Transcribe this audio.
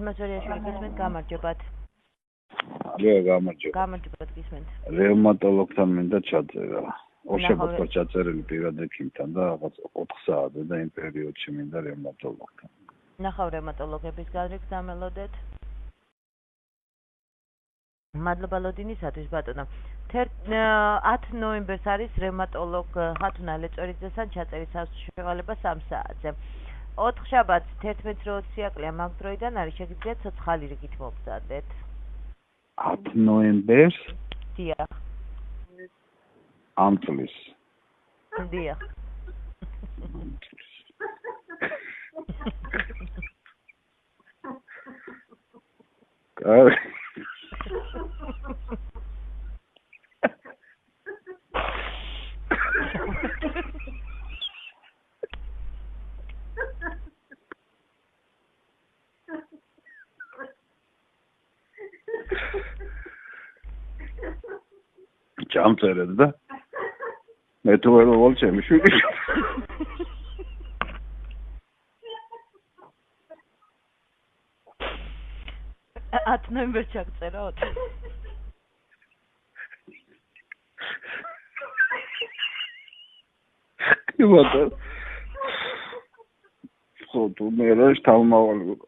მამაზორიაშვილი გისმენთ, გამარჯობათ. გამარჯობათ გისმენთ. რევმატოლოგთან მინდა ჩაწერა. ოშაბათ ვარ ჩაწერილი პირად ექიმთან და რაღაც 4 საათზე და იმ პერიოდში მინდა რევმატოლოგთან. ნახავ რევმატოლოგების განრიგს დამელოდეთ. მადლობა ლოდინისათვის ბატონო. 10 ნოემბერს არის რევმატოლოგ ხათუნა ლეწორიძესთან ჩაწერის საშუალება 3 საათზე. 4 შაბათს 11:20 აკლია მაგ დროიდან არის შეგიძლიათ ცოცხალი რიგით მოგზადეთ. 10 ნოემბერს? დიახ. ამ წლის. დიახ. ჩამწერეთ და მე თუ ვერ ვარ ჩემი შვილი. 10 ნოემბერს ჩაგწეროთ. იმადა. ხო თუ მე რა შთავმავალი.